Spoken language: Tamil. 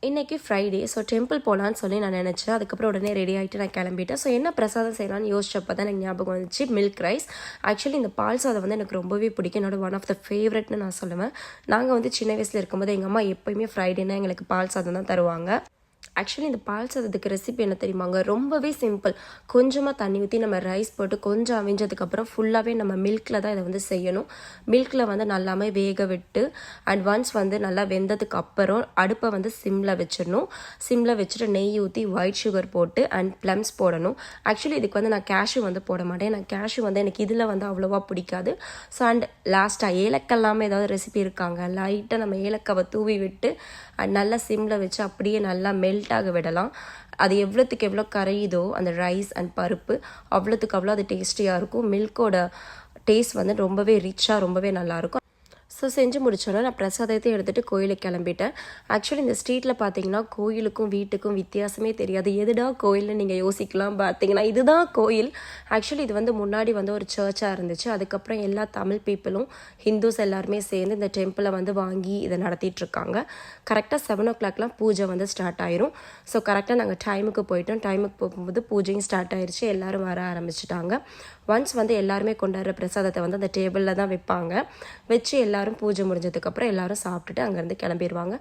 இன்றைக்கி ஃப்ரைடே. ஸோ டெம்பிள் போகலான்னு சொல்லி நான் நினச்சேன். அதுக்கப்புறம் உடனே ரெடி ஆகிட்டு நான் கிளம்பிட்டேன். ஸோ என்ன பிரசாதம் செய்யலான்னு யோசிச்சப்போ தான் எனக்கு ஞாபகம் வந்துச்சு மில்க் ரைஸ். ஆக்சுவலி இந்த பால் சாதம் வந்து எனக்கு ரொம்பவே பிடிக்கும். என்னோட ஒன் ஆஃப் த ஃபேவரெட்னு நான் சொல்லுவேன். நாங்கள் வந்து சின்ன வயசில் இருக்கும்போது எங்கள் அம்மா எப்போயுமே ஃப்ரைடேனா எங்களுக்கு பால் சாதம் தான் தருவாங்க. ஆக்சுவலி இந்த பால் சாதத்துக்கு ரெசிபி என்ன தெரியுமாங்க, ரொம்பவே சிம்பிள். கொஞ்சமாக தண்ணி ஊற்றி நம்ம ரைஸ் போட்டு கொஞ்சம் அவிஞ்சதுக்கப்புறம் ஃபுல்லாகவே நம்ம மில்கில் தான் இதை வந்து செய்யணும். மில்கில் வந்து நல்லாமே வேக விட்டு அண்ட் ஒன்ஸ் வந்து நல்லா வெந்ததுக்கு அப்புறம் அடுப்பை வந்து சிம்மில் வச்சிடணும். சிம்மில் வச்சுட்டு நெய் ஊற்றி ஒயிட் சுகர் போட்டு அண்ட் ப்ளம்ஸ் போடணும். ஆக்சுவலி இதுக்கு வந்து நான் கேஷ்யூ வந்து போட மாட்டேன். நான் கேஷ்யூ வந்து எனக்கு இதில் வந்து அவ்வளோவா பிடிக்காது. ஸோ அண்ட் லாஸ்ட்டாக ஏலக்கல்லாமல் ஏதாவது ரெசிபி இருக்காங்க, லைட்டாக நம்ம ஏலக்காவை தூவி விட்டு அண்ட் நல்லா சிம்மில் வச்சு அப்படியே நல்லா மெல்ட்டாக விடலாம். அது எவ்வளோத்துக்கு எவ்வளோ கரையுதோ அந்த ரைஸ் அண்ட் பருப்பு அவ்வளோத்துக்கு அவ்வளோ அது டேஸ்டியாக இருக்கும். மில்கோட டேஸ்ட் வந்து ரொம்பவே ரிச்சாக ரொம்பவே நல்லாயிருக்கும். ஸோ செஞ்சு முடிச்சோன்னா நான் பிரசாதத்தை எடுத்துகிட்டு கோயிலுக்கு கிளம்பிட்டேன். ஆக்சுவலி இந்த ஸ்ட்ரீட்டில் பார்த்தீங்கன்னா கோயிலுக்கும் வீட்டுக்கும் வித்தியாசமே தெரியாது. எதுடா கோயில்னு நீங்கள் யோசிக்கலாம். பார்த்தீங்கன்னா இதுதான் கோயில். ஆக்சுவலி இது வந்து முன்னாடி வந்து ஒரு சர்ச்சாக இருந்துச்சு. அதுக்கப்புறம் எல்லா தமிழ் பீப்புளும் ஹிந்துஸ் எல்லாருமே சேர்ந்து இந்த டெம்பிளை வந்து வாங்கி இதை நடத்திட்டுருக்காங்க. கரெக்டாக 7 o'clockலாம் பூஜை வந்து ஸ்டார்ட் ஆயிரும். ஸோ கரெக்டாக நாங்கள் டைமுக்கு போயிட்டோம். டைமுக்கு போகும்போது பூஜையும் ஸ்டார்ட் ஆயிடுச்சு. எல்லோரும் வர ஆரம்பிச்சிட்டாங்க. ஒன்ஸ் வந்து எல்லாருமே கொண்டாடுற பிரசாதத்தை வந்து அந்த டேபிளில் தான் வைப்பாங்க. வச்சு எல்லோரும் பூஜை முடிஞ்சதுக்கப்புறம் எல்லோரும் சாப்பிட்டுட்டு அங்கேருந்து கிளம்பிடுவாங்க.